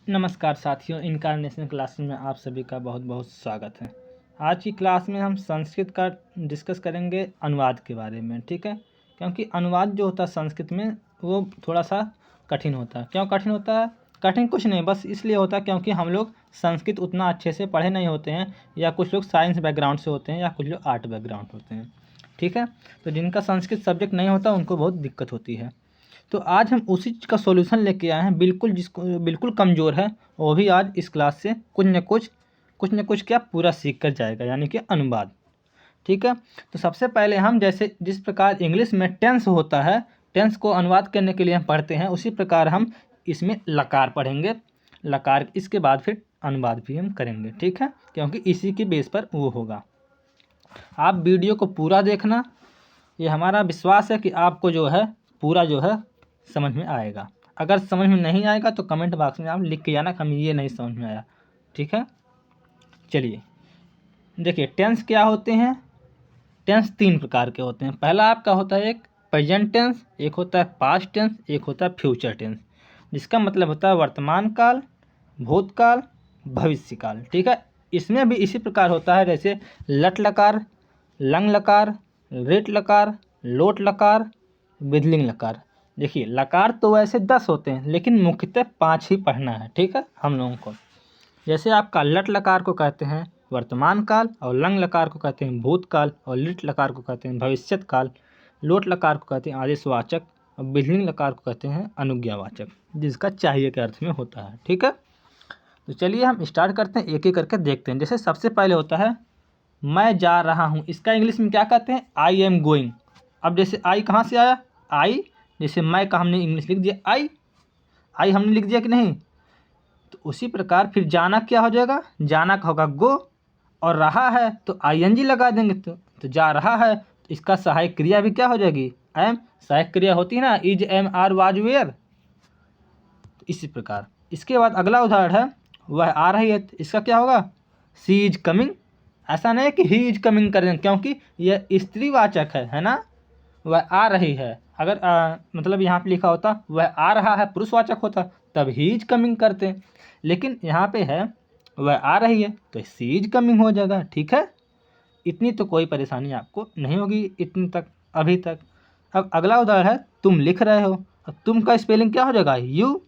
नमस्कार साथियों, incarnation class में आप सभी का बहुत बहुत स्वागत है। आज की क्लास में हम संस्कृत का डिस्कस करेंगे अनुवाद के बारे में, ठीक है। क्योंकि अनुवाद जो होता है संस्कृत में वो थोड़ा सा कठिन होता है। क्यों कठिन होता है? कठिन कुछ नहीं, बस इसलिए होता है क्योंकि हम लोग संस्कृत उतना अच्छे से पढ़े नहीं होते हैं, या कुछ लोग साइंस बैकग्राउंड से होते हैं या कुछ लोग आर्ट बैकग्राउंड होते हैं, ठीक है। तो जिनका संस्कृत सब्जेक्ट नहीं होता उनको बहुत दिक्कत होती है। तो आज हम उसी का सॉल्यूशन लेके आए हैं, बिल्कुल जिसको बिल्कुल कमज़ोर है वो भी आज इस क्लास से कुछ न कुछ क्या पूरा सीख कर जाएगा, यानी कि अनुवाद, ठीक है। तो सबसे पहले हम जैसे जिस प्रकार इंग्लिश में टेंस होता है, टेंस को अनुवाद करने के लिए हम पढ़ते हैं, उसी प्रकार हम इसमें लकार पढ़ेंगे। लकार इसके बाद फिर अनुवाद भी हम करेंगे, ठीक है, क्योंकि इसी की बेस पर वो होगा। आप वीडियो को पूरा देखना, ये हमारा विश्वास है कि आपको जो है पूरा जो है समझ में आएगा। अगर समझ में नहीं आएगा तो कमेंट बॉक्स में आप लिख के जाना हमें ये नहीं समझ में आया, ठीक है। चलिए देखिए, टेंस क्या होते हैं। टेंस 3 प्रकार के होते हैं। पहला आपका होता है एक प्रेजेंट टेंस, एक होता है पास्ट टेंस, एक होता है फ्यूचर टेंस, जिसका मतलब होता है वर्तमान काल, भूतकाल, भविष्य काल, ठीक है। इसमें भी इसी प्रकार होता है, जैसे लट लकार, लंग लकार, रेट लकार, लोट लकार, बिदलिंग लकार। देखिए लकार तो वैसे 10 होते हैं, लेकिन मुख्यतः 5 ही पढ़ना है, ठीक है हम लोगों को। जैसे आपका लट लकार को कहते हैं वर्तमान काल, और लंग लकार को कहते हैं भूतकाल, और लिट लकार को कहते हैं भविष्यत काल, लोट लकार को कहते हैं आदेशवाचक, और बिदलिंग लकार को कहते हैं अनुज्ञावाचक, जिसका चाहिए के अर्थ में होता है, ठीक है। तो चलिए हम स्टार्ट करते हैं, एक एक करके देखते हैं। जैसे सबसे पहले होता है मैं जा रहा हूँ, इसका इंग्लिश में क्या कहते हैं? I am going. अब जैसे आई कहाँ से आया? आई, जैसे मैं का हमने इंग्लिश लिख दिया आई, आई हमने लिख दिया कि नहीं। तो उसी प्रकार फिर जाना क्या हो जाएगा? जाना का होगा गो, और रहा है तो आईएनजी लगा देंगे। तो जा रहा है तो इसका सहायक क्रिया भी क्या हो जाएगी? एम। सहायक क्रिया होती है ना, is, am, are, was, were. तो इसी प्रकार इसके बाद अगला उदाहरण है वह आ रही है, तो इसका क्या होगा? सी इज कमिंग। ऐसा नहीं है कि ही इज कमिंग करें, क्योंकि यह स्त्रीवाचक है ना। वह आ रही है, अगर मतलब यहाँ पे लिखा होता वह आ रहा है पुरुषवाचक होता, तब ही इज कमिंग करते। लेकिन यहाँ पे है वह आ रही है तो सी इज कमिंग हो जाएगा, ठीक है। इतनी तो कोई परेशानी आपको नहीं होगी इतनी तक अभी तक। अब अगला उदाहरण है तुम लिख रहे हो, अब तुम का स्पेलिंग क्या हो जाएगा? यू,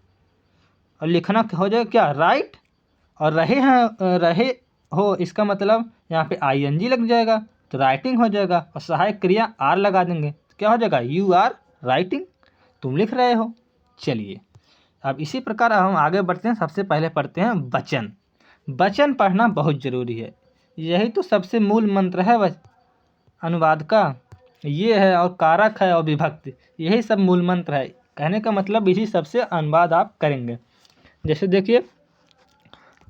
और लिखना हो जाएगा क्या? राइट। और रहे हैं रहे हो, इसका मतलब यहाँ पे आईएनजी लग जाएगा तो राइटिंग हो जाएगा, और सहायक क्रिया आर लगा देंगे तो क्या हो जाएगा? यू आर राइटिंग, तुम लिख रहे हो। चलिए अब इसी प्रकार हम आगे बढ़ते हैं। सबसे पहले पढ़ते हैं वचन। वचन पढ़ना बहुत ज़रूरी है, यही तो सबसे मूल मंत्र है अनुवाद का, ये है, और कारक है और विभक्ति, यही सब मूल मंत्र है। कहने का मतलब इसी सबसे अनुवाद आप करेंगे। जैसे देखिए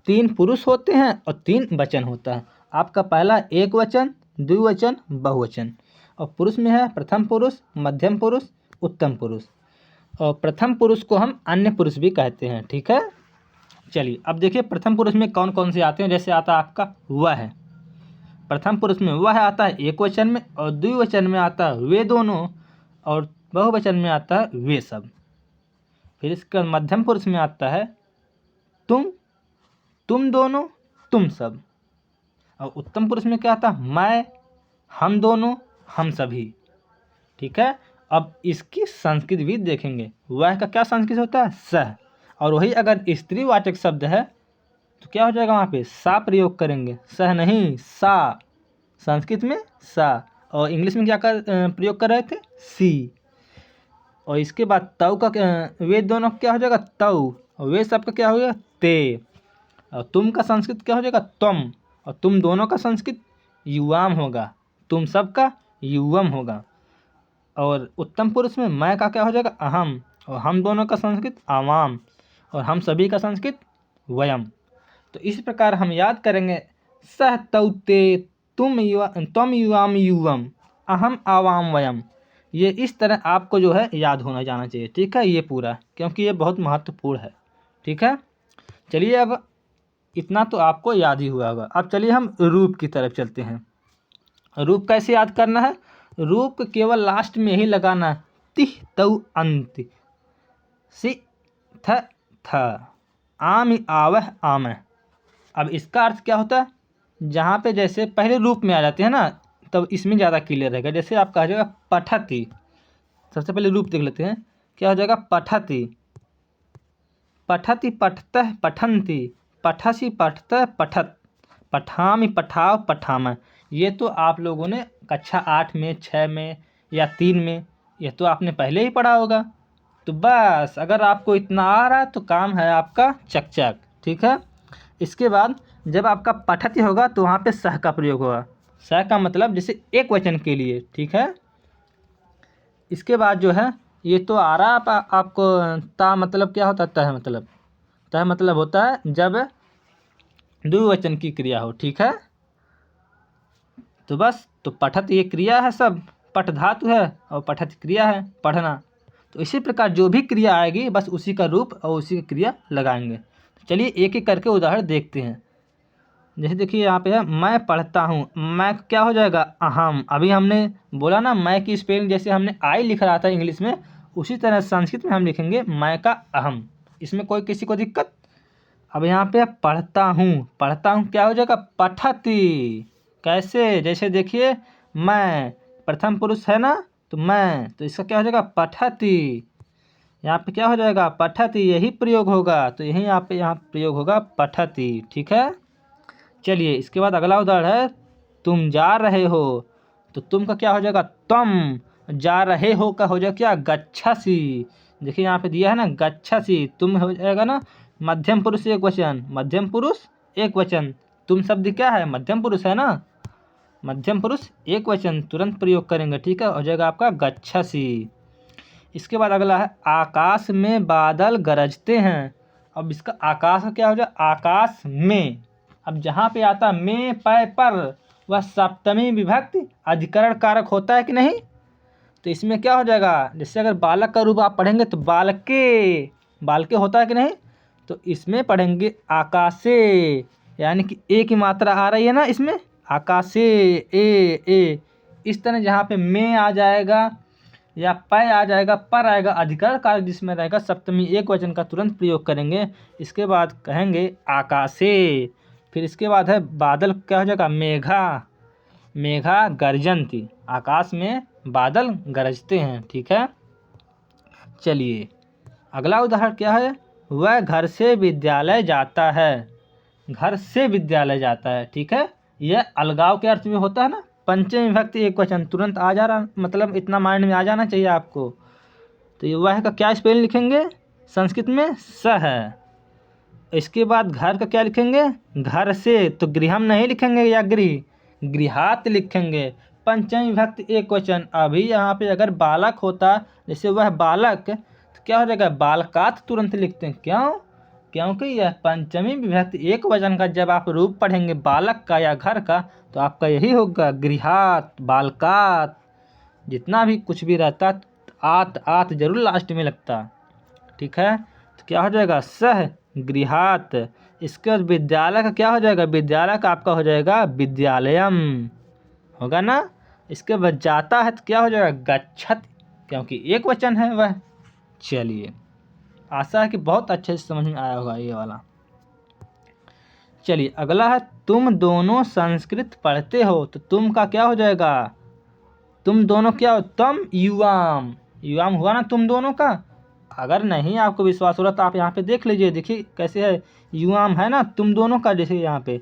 3 पुरुष होते हैं और 3 वचन होता है। आपका पहला एक वचन, द्विवचन, बहुवचन। और पुरुष में है प्रथम पुरुष, मध्यम पुरुष, उत्तम पुरुष, और प्रथम पुरुष को हम अन्य पुरुष भी कहते हैं, ठीक है। चलिए अब देखिए प्रथम पुरुष में कौन कौन से आते हैं। जैसे आता है आपका वह है, प्रथम पुरुष में वह आता है एक वचन में, और द्विवचन में आता है वे दोनों, और बहुवचन में आता है वे सब। फिर इसका मध्यम पुरुष में आता है तुम दोनों, तुम सब। और उत्तम पुरुष में क्या आता है? मैं, हम दोनों, हम सभी, ठीक है। अब इसकी संस्कृत भी देखेंगे। वह का क्या संस्कृत होता है? सह। और वही अगर स्त्रीवाचक शब्द है तो क्या हो जाएगा? वहाँ पे सा प्रयोग करेंगे, सह नहीं सा। संस्कृत में सा, और इंग्लिश में क्या प्रयोग कर रहे थे? सी। और इसके बाद तव का वे दोनों क्या हो जाएगा? तव। और वे सब का क्या हो गया? ते। और तुम का संस्कृत क्या हो जाएगा? तुम। और तुम दोनों का संस्कृत युवाम होगा, तुम सब का युवम होगा। और उत्तम पुरुष में मैं का क्या हो जाएगा? अहम। और हम दोनों का संस्कृत आवाम, और हम सभी का संस्कृत वयम। तो इस प्रकार हम याद करेंगे सह तौ ते, तुम युवाम युवम, अहम आवाम वयम। ये इस तरह आपको जो है याद होना जाना चाहिए, ठीक है, ये पूरा, क्योंकि ये बहुत महत्वपूर्ण है, ठीक है। चलिए अब इतना तो आपको याद ही हुआ होगा। अब चलिए हम रूप की तरफ चलते हैं। रूप कैसे याद करना है? रूप केवल लास्ट में ही लगाना है। तिह तौ अंत, सि थ थ आम आवह आमह। अब इसका अर्थ क्या होता है, जहाँ पे जैसे पहले रूप में आ जाते हैं ना, तब इसमें ज़्यादा क्लियर रहेगा। जैसे आप कहा जाएगा पठती, सबसे पहले रूप देख लेते हैं, क्या हो जाएगा पठती, पठति पठतः पठन्ति, पठसि पठतः पठत, पठामि पठाओ पठामः। ये तो आप लोगों ने कक्षा 8 में, 6 में या 3 में, ये तो आपने पहले ही पढ़ा होगा। तो बस अगर आपको इतना आ रहा है तो काम है आपका चकचक, ठीक है। इसके बाद जब आपका पठति होगा तो वहाँ पे सह का प्रयोग होगा। सह का मतलब जैसे एक वचन के लिए, ठीक है। इसके बाद जो है ये तो आ रहा है आपको, ता मतलब क्या होता है, तह मतलब, तह मतलब होता है जब द्विवचन की क्रिया हो, ठीक है। तो बस तो पठत ये क्रिया है, सब पठ धातु है और पठत क्रिया है, पढ़ना। तो इसी प्रकार जो भी क्रिया आएगी बस उसी का रूप और उसी की क्रिया लगाएंगे। तो चलिए एक एक करके उदाहरण देखते हैं। जैसे देखिए यहाँ पे है मैं पढ़ता हूँ, मैं क्या हो जाएगा अहम। अभी हमने बोला ना मैं की स्पेलिंग जैसे हमने आई लिख रहा था इंग्लिश में, उसी तरह संस्कृत में हम लिखेंगे मैं का अहम। इसमें कोई किसी को दिक्कत। अब यहाँ पे पढ़ता हूँ, पढ़ता हूँ क्या हो जाएगा पठती। कैसे, जैसे देखिए मैं प्रथम पुरुष है ना, तो मैं, तो इसका क्या हो जाएगा पठती। यहाँ पे क्या हो जाएगा पठती, यही प्रयोग होगा, तो यही यहाँ प्रयोग होगा पठती, ठीक है। चलिए इसके बाद अगला उदाहरण है तुम जा रहे हो, तो तुम का क्या हो जाएगा तुम, जा रहे हो का हो जाएगा क्या गच्छसि। देखिए यहाँ पे दिया है ना गच्छसि, तुम हो जाएगा ना मध्यम पुरुष एक वचन, मध्यम पुरुष एक वचन, तुम शब्द क्या है मध्यम पुरुष है ना, मध्यम पुरुष एक वचन, तुरंत प्रयोग करेंगे, ठीक है, हो जाएगा आपका गच्छसि। इसके बाद अगला है आकाश में बादल गरजते हैं। अब इसका आकाश का क्या हो जाए आकाश में। अब जहाँ पे आता में पै पर, वह सप्तमी विभक्ति अधिकरण कारक होता है कि नहीं। तो इसमें क्या हो जाएगा, जैसे अगर बालक का रूप आप पढ़ेंगे तो बालके, बालके होता है कि नहीं, तो इसमें पढ़ेंगे आकाशे, यानी कि ए की मात्रा आ रही है ना इसमें, आकाशे ए। इस तरह जहाँ पे में आ जाएगा या पै आ जाएगा, पर आएगा, अधिकरण कारक जिसमें रहेगा सप्तमी एक वचन का तुरंत प्रयोग करेंगे। इसके बाद कहेंगे आकाशे। फिर इसके बाद है बादल क्या हो जाएगा मेघा, मेघा गर्जन्ति, आकाश में बादल गरजते हैं, ठीक है। चलिए अगला उदाहरण क्या है, वह घर से विद्यालय जाता है, घर से विद्यालय जाता है, ठीक है। यह अलगाव के अर्थ में होता है ना, पंचमी विभक्ति एक वचन, तुरंत आ जा रहा, मतलब इतना माइंड में आ जाना चाहिए आपको। तो ये वह का क्या स्पेलिंग लिखेंगे संस्कृत में स है। इसके बाद घर का क्या लिखेंगे घर से, तो गृहम नहीं लिखेंगे या गृहात लिखेंगे, पंचमी विभक्ति एक वचन। अभी यहाँ पे अगर बालक होता जैसे वह बालक, तो क्या हो जाएगा बालकात तुरंत लिखते हैं, क्यों, क्योंकि यह पंचमी विभक्ति एक वचन का जब आप रूप पढ़ेंगे बालक का या घर का, तो आपका यही होगा गृहात बालकात। जितना भी कुछ भी रहता आत जरूर लास्ट में लगता, ठीक है। तो क्या हो जाएगा सह गृहात। इसके बाद विद्यालय का क्या हो जाएगा, विद्यालय का आपका हो जाएगा विद्यालयम, होगा ना। इसके बाद जाता है तो क्या हो जाएगा गच्छत, क्योंकि एक वचन है वह। चलिए आशा है कि बहुत अच्छे से समझ में आया होगा ये वाला। चलिए अगला है तुम दोनों संस्कृत पढ़ते हो, तो तुम का क्या हो जाएगा, तुम दोनों क्या हो तम युवाम, युवाम हुआ ना तुम दोनों का। अगर नहीं आपको विश्वास हो रहा तो आप यहाँ पे देख लीजिए, देखिए कैसे है, युवाम है ना तुम दोनों का, जैसे यहाँ पे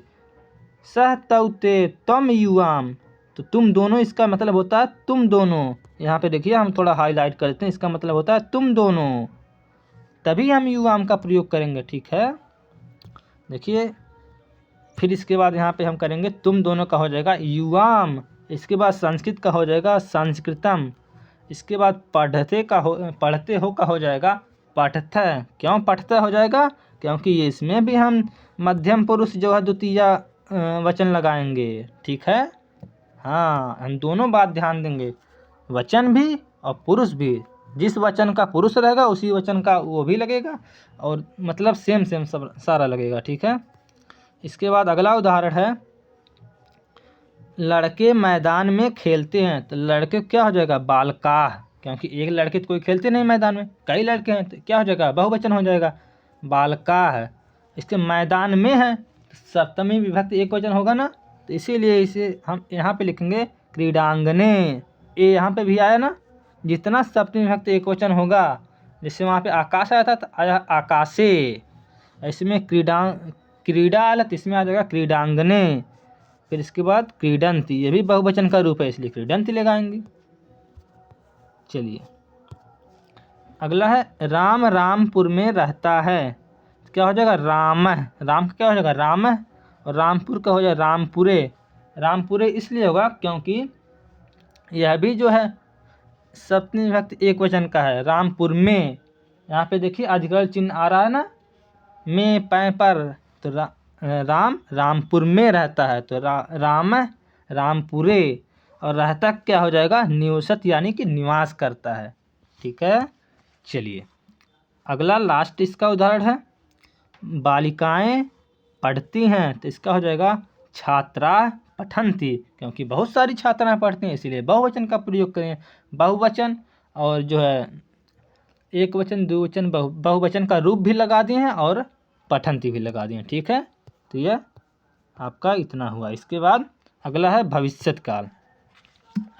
सह तौते तम युवाम, तो तुम दोनों इसका मतलब होता है तुम दोनों। यहाँ पे देखिए हम थोड़ा हाईलाइट करते हैं, इसका मतलब होता है तुम दोनों, तभी हम युवाम का प्रयोग करेंगे, ठीक है। देखिए फिर इसके बाद यहाँ पे हम करेंगे तुम दोनों का हो जाएगा युवाम, इसके बाद संस्कृत का हो जाएगा संस्कृतम, इसके बाद पढ़ते हो का हो जाएगा पठथ। क्यों पठथ हो जाएगा, क्योंकि ये इसमें भी हम मध्यम पुरुष जो है द्वितीय वचन लगाएंगे, ठीक है। हाँ हम दोनों बात ध्यान देंगे, वचन भी और पुरुष भी, जिस वचन का पुरुष रहेगा उसी वचन का वो भी लगेगा, और मतलब सेम सब सारा लगेगा, ठीक है। इसके बाद अगला उदाहरण है लड़के मैदान में खेलते हैं, तो लड़के क्या हो जाएगा बालकाह, क्योंकि एक लड़के तो कोई खेलते नहीं मैदान में, कई लड़के हैं, तो क्या हो जाएगा बहुवचन हो जाएगा बालकाह। इसके मैदान में है तो सप्तमी विभक्ति एकवचन होगा ना, तो इसीलिए इसे हम यहाँ पे लिखेंगे क्रीडांगने। ये यहाँ पे भी आया ना, जितना सप्तमी विभक्ति एकवचन होगा, जैसे वहाँ पे आकाश आया था तो आया आकाशे, इसमें क्रीड़ा आया तो इसमें आ जाएगा क्रीडांगने। फिर इसके बाद क्रीडंती, ये भी बहुवचन का रूप है इसलिए क्रीडंती लगाएंगे। चलिए अगला है राम रामपुर में रहता है, तो क्या हो जाएगा राम, राम का क्या हो जाएगा राम, और रामपुर का हो जाएगा रामपुरे। रामपुरे इसलिए होगा क्योंकि यह भी जो है सप्तमी विभक्ति एकवचन का है। रामपुर में, यहाँ पे देखिए अधिकरण चिन्ह आ रहा है ना, में पै पर, तो राम रामपुर में रहता है, तो राम रामपुरे, और रहता क्या हो जाएगा निवसत, यानी कि निवास करता है। ठीक है, चलिए अगला लास्ट इसका उदाहरण है बालिकाएं पढ़ती हैं, तो इसका हो जाएगा छात्रा पठन्ति, क्योंकि बहुत सारी छात्राएं पढ़ती हैं इसीलिए बहुवचन का प्रयोग करें। बहुवचन और जो है एक वचन द्विवचन बहुवचन का रूप भी लगा दिए हैं और पठन्ति भी लगा दिए हैं। ठीक है, तो यह आपका इतना हुआ। इसके बाद अगला है भविष्यत काल।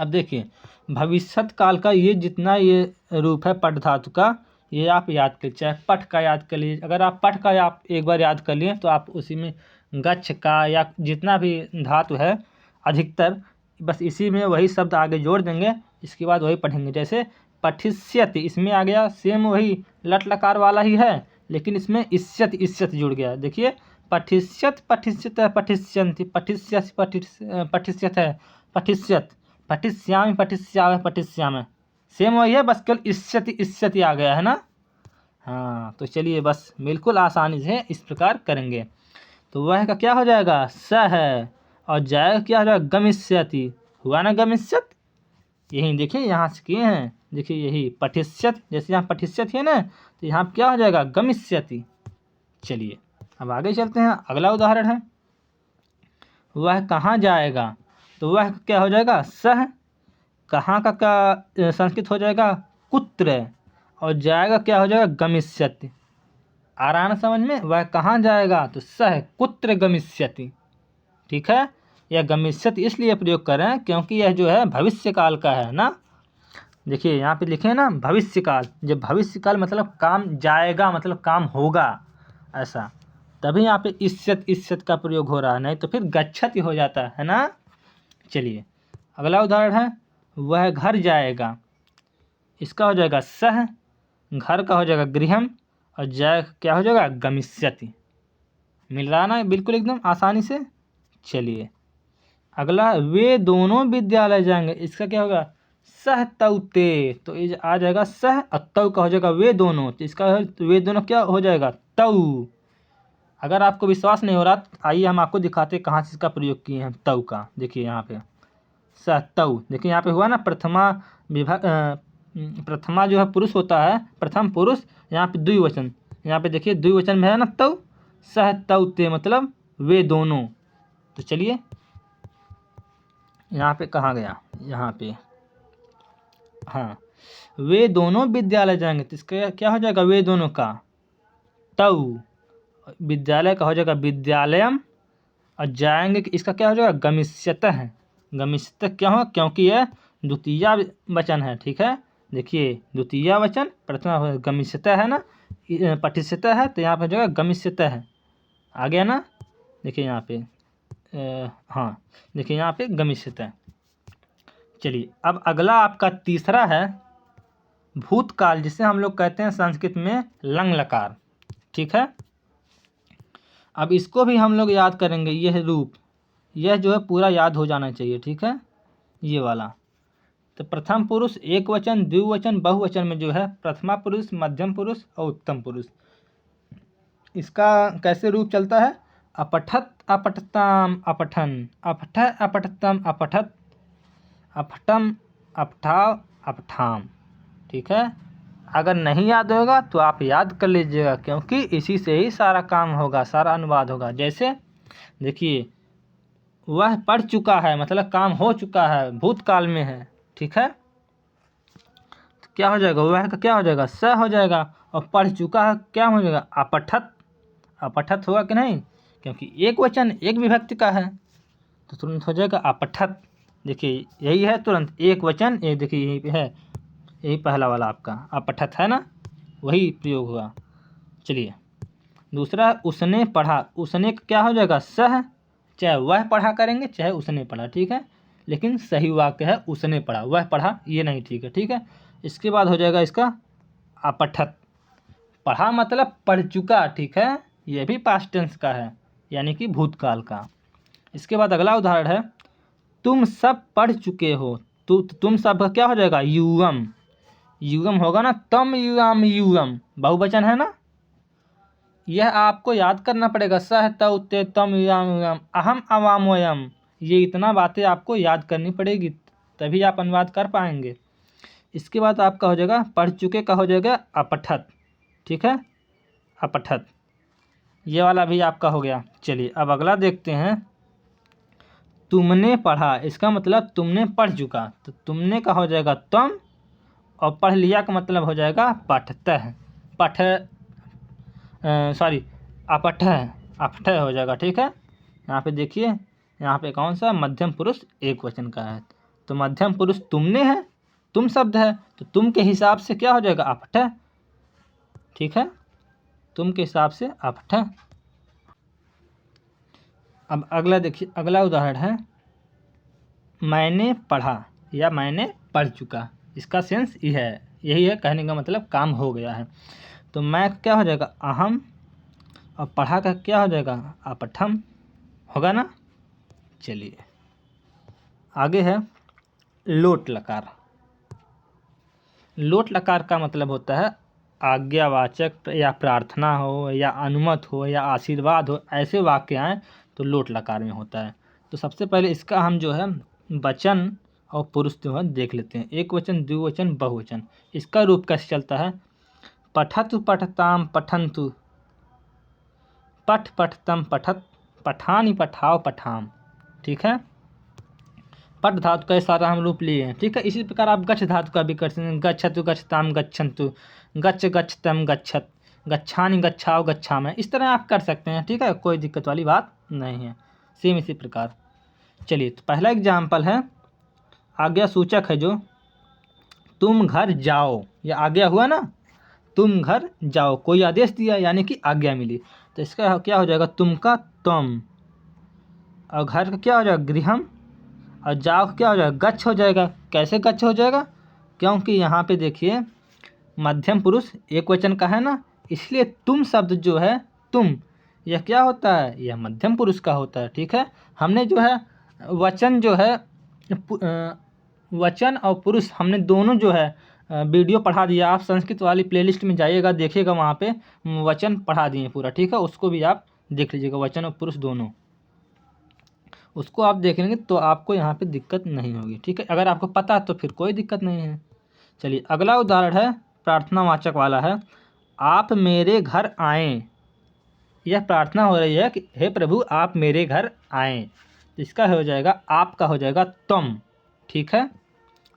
अब देखिए भविष्यत काल का ये जितना ये रूप है पठ धातु का, ये आप याद कर, चाहे पठ का याद कर लीजिए। अगर आप पठ का आप एक बार याद कर लिए तो आप उसी में गच्छ का या जितना भी धातु है अधिकतर बस इसी में वही शब्द आगे जोड़ देंगे, इसके बाद वही पढ़ेंगे। जैसे पठिष्यति, इसमें आ गया सेम वही लट लकार वाला ही है, लेकिन इसमें इष्यत इष्यत जुड़ गया। देखिए पठिष्यत पठिष्यत पठिष्यन्ति, पठिष्यसि पठिष्यत है पठिष्यत, पठिष्यामि पठिष्यावः पठिष्यामः, सेम वही है, बस केवल इष्यति इष्यति आ गया है ना। हाँ, तो चलिए बस बिल्कुल आसानी से इस प्रकार करेंगे। तो वह का क्या हो जाएगा स है, और जाएगा क्या हो जाएगा गमिष्यति, हुआ ना गमिष्यत। यही देखिए यहाँ से किए हैं, देखिए यही पठिष्यत, जैसे यहाँ पठिष्यत है ना, तो यहाँ क्या हो जाएगा गमिष्यति। चलिए अब आगे चलते हैं। अगला उदाहरण है वह कहाँ जाएगा, तो वह क्या हो जाएगा सह, कहाँ का क्या संस्कृत हो जाएगा कुत्र, और जाएगा क्या हो जाएगा गमिष्यति। आ रहा ना समझ में, वह कहाँ जाएगा तो सह कुत्र गमिष्यति। ठीक है, यह गमिष्यति इसलिए प्रयोग कर रहे हैं क्योंकि यह जो है भविष्य काल का है ना। देखिए यहाँ पे लिखे ना भविष्य काल, जब भविष्य काल मतलब काम जाएगा मतलब काम होगा ऐसा, तभी यहाँ पे इष्यत इष्यत का प्रयोग हो रहा है, नहीं तो फिर गच्छति हो जाता है ना। चलिए अगला उदाहरण है वह घर जाएगा, इसका हो जाएगा सह, घर का हो जाएगा गृहम, और जाए क्या हो जाएगा गमिष्यति। मिल रहा ना बिल्कुल एकदम आसानी से। चलिए अगला वे दोनों विद्यालय जाएंगे, इसका क्या होगा सह तौ ते, तो ये आ जाएगा सह और तौ का हो जाएगा वे दोनों, तो इसका वे दोनों क्या हो जाएगा तौ। अगर आपको विश्वास नहीं हो रहा तो आइए हम आपको दिखाते हैं कहाँ से इसका प्रयोग किए हैं तौ का। देखिए यहाँ पे सह तौ, देखिए यहाँ पे हुआ ना प्रथमा विभाग, प्रथमा जो है पुरुष होता है, प्रथम पुरुष, यहाँ पे द्विवचन, यहाँ पे देखिए द्विवचन में है ना तौ, सह तौ ते मतलब वे दोनों। तो चलिए यहाँ पे कहाँ गया, यहाँ पे हाँ वे दोनों विद्यालय जाएंगे, तो इसका क्या हो जाएगा वे दोनों का तौ, विद्यालय का हो जाएगा विद्यालयम, और जाएंगे इसका क्या हो जाएगा गमिष्यतः। गमिष्यतः क्या हो, क्योंकि यह द्वितीया वचन है। ठीक है, देखिए द्वितीया वचन, प्रथम गमिष्यतः है ना, पठिष्यतः है, तो यहाँ पर हो जाएगा गमिष्यतः है, आ गया ना। देखिए यहाँ पे हाँ देखिए यहाँ पे गमिष्यतः। चलिए अब अगला आपका तीसरा है भूतकाल, जिसे हम लोग कहते हैं संस्कृत में लंग लकार। ठीक है, अब इसको भी हम लोग याद करेंगे, यह रूप, यह जो है पूरा याद हो जाना चाहिए। ठीक है, ये वाला, तो प्रथम पुरुष एक वचन द्विवचन बहुवचन में जो है प्रथमा पुरुष मध्यम पुरुष और उत्तम पुरुष, इसका कैसे रूप चलता है अपठत अपठताम अपठन, अपठ अपठतम अपठत, अपठम अपठाव अपठाम। ठीक है, अगर नहीं याद होगा तो आप याद कर लीजिएगा, क्योंकि इसी से ही सारा काम होगा, सारा अनुवाद होगा। जैसे देखिए वह पढ़ चुका है मतलब काम हो चुका है, भूतकाल में है। ठीक है, तो क्या हो जाएगा वह का क्या हो जाएगा स हो जाएगा, और पढ़ चुका है क्या हो जाएगा अपठत, अपठत होगा कि नहीं, क्योंकि एक वचन एक विभक्ति का है, तो तुरंत हो जाएगा अपठत। देखिए यही है, तुरंत एक वचन, ये देखिए यहीं पे है, यही पहला वाला आपका अपठत है ना, वही प्रयोग हुआ। चलिए दूसरा, उसने पढ़ा। उसने क्या हो जाएगा, सह, चाहे वह पढ़ा करेंगे चाहे उसने पढ़ा, ठीक है, लेकिन सही वाक्य है उसने पढ़ा, वह पढ़ा ये नहीं, ठीक है, ठीक है। इसके बाद हो जाएगा इसका अपठत। पढ़ा मतलब पढ़ चुका, ठीक है, यह भी पास्ट टेंस का है, यानी कि भूतकाल का। इसके बाद अगला उदाहरण है, तुम सब पढ़ चुके हो। तुम सब का क्या हो जाएगा, युवम। युगम होगा ना, तम युवाम युवम, बहुवचन है ना। यह आपको याद करना पड़ेगा, सह तव ते तम युवाम युवम अहम अवाम वयम। ये इतना बातें आपको याद करनी पड़ेगी, तभी आप अनुवाद कर पाएंगे। इसके बाद आपका हो जाएगा पढ़ चुके का हो जाएगा अपठत, ठीक है, अपठत। ये वाला भी आपका हो गया। चलिए अब अगला देखते हैं, तुमने पढ़ा। इसका मतलब तुमने पढ़ चुका, तो तुमने का हो जाएगा तुम, और पढ़ लिया का मतलब हो जाएगा पठतः, पठ सॉरी अपठः, अपठः हो जाएगा, ठीक है। यहाँ पे देखिए, यहाँ पे कौन सा मध्यम पुरुष एक वचन का है, तो मध्यम पुरुष तुमने है, तुम शब्द है, तो तुम के हिसाब से क्या हो जाएगा अपठः, ठीक है, तुम के हिसाब से अपठः। अब अगला देखिए, अगला उदाहरण है, मैंने पढ़ा या मैंने पढ़ चुका। इसका सेंस यही है, कहने का मतलब काम हो गया है। तो मैं क्या हो जाएगा अहम, और पढ़ा का क्या हो जाएगा अपठम, होगा ना। चलिए आगे है लोट लकार। लोट लकार का मतलब होता है आज्ञावाचक, या प्रार्थना हो या अनुमत हो या आशीर्वाद हो, ऐसे वाक्य आए तो लोट लकार में होता है। तो सबसे पहले इसका हम जो है वचन और पुरुष जो है देख लेते हैं, एक वचन, द्विवचन, बहुवचन। इसका रूप कैसे चलता है, पठतु पठताम पठन्तु, पठ पठतम पठत, पठानी पठाओ पठाम, ठीक है। पठ धातु का सारा हम रूप लिए हैं, ठीक है। इसी प्रकार आप गच्छ धातु का भी कर सकते हैं, गच्छतु गच्छताम गच्छन्तु, गच्छ गच्छतम गच्छत, गच्छानि गच्छाओ गच्छामि, इस तरह आप कर सकते हैं, ठीक है, कोई दिक्कत वाली बात नहीं है। सेम इसी प्रकार। चलिए तो पहला एग्जाम्पल है, आज्ञा सूचक है जो, तुम घर जाओ, या आज्ञा हुआ ना, तुम घर जाओ, कोई आदेश दिया यानी कि आज्ञा मिली, तो इसका क्या हो जाएगा तुम का तुम, और घर का क्या हो जाएगा गृहम, और जाओ का क्या हो जाएगा गच्छ हो जाएगा। कैसे गच्छ हो जाएगा, क्योंकि यहाँ पे देखिए मध्यम पुरुष एक वचन का है ना, इसलिए तुम शब्द जो है तुम, यह क्या होता है, यह मध्यम पुरुष का होता है, ठीक है। हमने जो है वचन जो है वचन और पुरुष हमने दोनों जो है वीडियो पढ़ा दिया, आप संस्कृत वाली प्लेलिस्ट में जाइएगा, देखिएगा, वहाँ पे वचन पढ़ा दिए पूरा, ठीक है, उसको भी आप देख लीजिएगा, वचन और पुरुष दोनों, उसको आप देख लेंगे तो आपको यहाँ पे दिक्कत नहीं होगी, ठीक है। अगर आपको पता है तो फिर कोई दिक्कत नहीं है। चलिए अगला उदाहरण है, प्रार्थनावाचक वाला है, आप मेरे घर आएँ। यह प्रार्थना हो रही है कि हे प्रभु आप मेरे घर आएँ, इसका हो जाएगा आपका हो जाएगा तुम, ठीक है।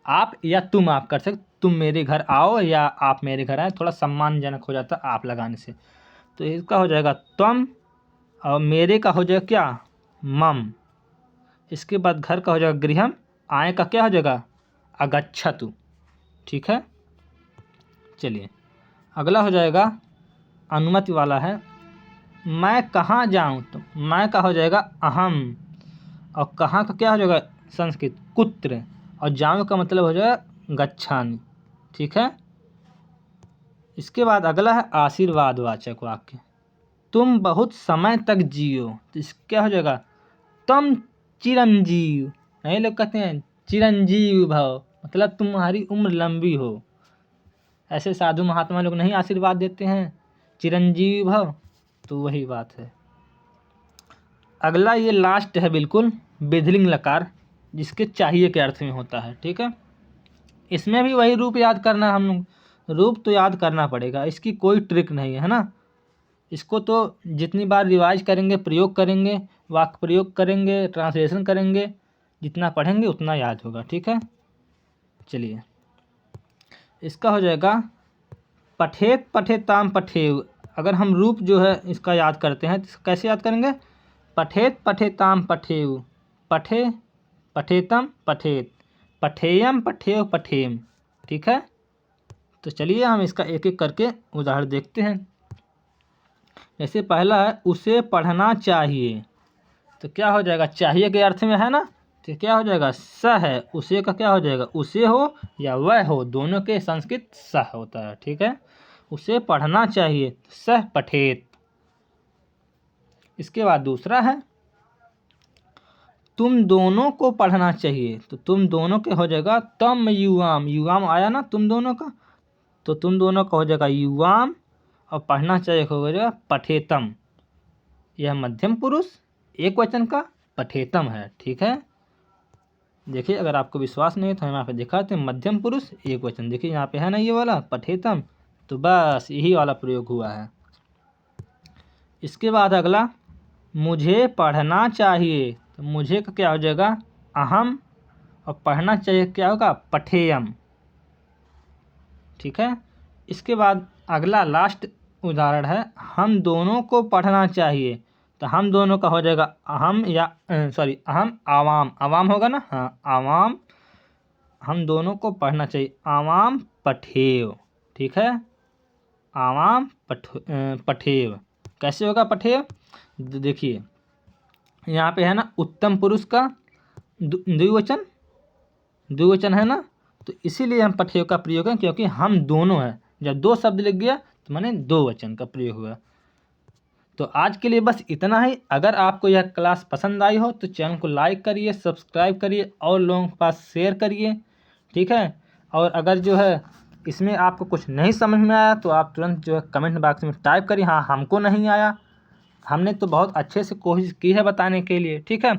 आप या तुम आप कर सकते, तुम मेरे घर आओ या आप मेरे घर आए, थोड़ा सम्मानजनक हो जाता आप लगाने से, तो इसका हो जाएगा तुम, और मेरे का हो जाएगा क्या मम। इसके बाद घर का हो जाएगा गृहम, आए का क्या हो जाएगा अगच्छतु, ठीक है। चलिए अगला हो जाएगा अनुमति वाला है, मैं कहाँ जाऊँ, तो मैं का हो जाएगा अहम, और कहाँ का क्या हो जाएगा संस्कृत कुत्र, और जाऊँ का मतलब हो जाएगा गच्छामि, ठीक है। इसके बाद अगला है आशीर्वाद वाचक वाक्य, तुम बहुत समय तक जियो, तो इस क्या हो जाएगा तुम चिरंजीव, नहीं लोग कहते हैं चिरंजीव भव, मतलब तुम्हारी उम्र लंबी हो, ऐसे साधु महात्मा लोग नहीं आशीर्वाद देते हैं चिरंजीव भव, तो वही बात है। अगला ये लास्ट है बिल्कुल, विधिलिंग लकार, जिसके चाहिए के अर्थ में होता है, ठीक है। इसमें भी वही रूप याद करना, हम लोग रूप तो याद करना पड़ेगा, इसकी कोई ट्रिक नहीं है ना। इसको तो जितनी बार रिवाइज करेंगे, प्रयोग करेंगे, वाक्य प्रयोग करेंगे, ट्रांसलेशन करेंगे, जितना पढ़ेंगे उतना याद होगा, ठीक है। चलिए इसका हो जाएगा पठेत पठेताम पठेव, अगर हम रूप जो है इसका याद करते हैं तो कैसे याद करेंगे? पठेत पठेताम पठेयु, पठे पठेतम पठेत, पठेयम पठेय पठेम। ठीक है, तो चलिए हम इसका एक एक करके उदाहरण देखते हैं। जैसे पहला है उसे पढ़ना चाहिए, तो क्या हो जाएगा? चाहिए के अर्थ में है ना, तो क्या हो जाएगा? स है, उसे का क्या हो जाएगा? उसे हो या वह हो, दोनों के संस्कृत स होता है। ठीक है, उसे पढ़ना चाहिए, स पठेत। इसके बाद दूसरा है तुम दोनों को पढ़ना चाहिए, तो तुम दोनों के हो जाएगा तम युवाम, युवाम आया ना तुम दोनों का, तो तुम दोनों का हो जाएगा युवाम, और पढ़ना चाहिए हो जाएगा पठेतम। यह मध्यम पुरुष एक वचन का पठेतम है। ठीक है, देखिए अगर आपको विश्वास नहीं है तो हम यहाँ पे दिखाते हैं मध्यम पुरुष एक वचन। देखिए यहाँ पे है ना ये वाला पठेतम, तो बस यही वाला प्रयोग हुआ है। इसके बाद अगला मुझे पढ़ना चाहिए, तो मुझे का क्या हो जाएगा? अहम, और पढ़ना चाहिए क्या होगा? पठेयम। ठीक है, इसके बाद अगला लास्ट उदाहरण है हम दोनों को पढ़ना चाहिए, तो हम दोनों का हो जाएगा अहम या अहम आवाम, आवाम होगा ना, हाँ आवाम, हम दोनों को पढ़ना चाहिए आवाम पठेव। ठीक है, आवाम पठेव। कैसे होगा पठेव? देखिए यहाँ पे है ना उत्तम पुरुष का द्विवचन है ना, तो इसीलिए हम पठेव का प्रयोग है, क्योंकि हम दोनों हैं। जब दो शब्द लिख गया तो माने दो वचन का प्रयोग हुआ। तो आज के लिए बस इतना ही। अगर आपको यह क्लास पसंद आई हो तो चैनल को लाइक करिए, सब्सक्राइब करिए और लोगों के पास शेयर करिए। ठीक है, और अगर जो है इसमें आपको कुछ नहीं समझ में आया तो आप तुरंत जो है कमेंट बॉक्स में टाइप करिए हाँ हमको नहीं आया, हमने तो बहुत अच्छे से कोशिश की है बताने के लिए। ठीक है,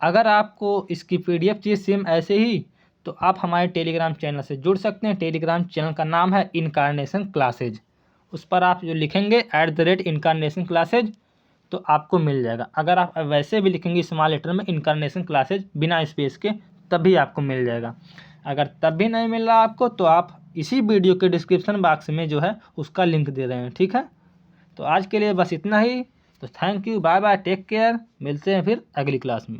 अगर आपको इसकी PDF चाहिए सेम ऐसे ही, तो आप हमारे टेलीग्राम चैनल से जुड़ सकते हैं। टेलीग्राम चैनल का नाम है इनकारनेशन क्लासेज। उस पर आप जो लिखेंगे @इनकारनेशन क्लासेज तो आपको मिल जाएगा। अगर आप वैसे भी लिखेंगे स्मॉल लेटर में इनकारनेशन क्लासेज बिना स्पेस के, तब भी आपको मिल जाएगा। अगर तब भी नहीं मिल रहा आपको तो आप इसी वीडियो के डिस्क्रिप्शन बॉक्स में जो है उसका लिंक दे रहे हैं। ठीक है, तो आज के लिए बस इतना ही। तो thank you, bye bye, take care, मिलते हैं फिर अगली क्लास में।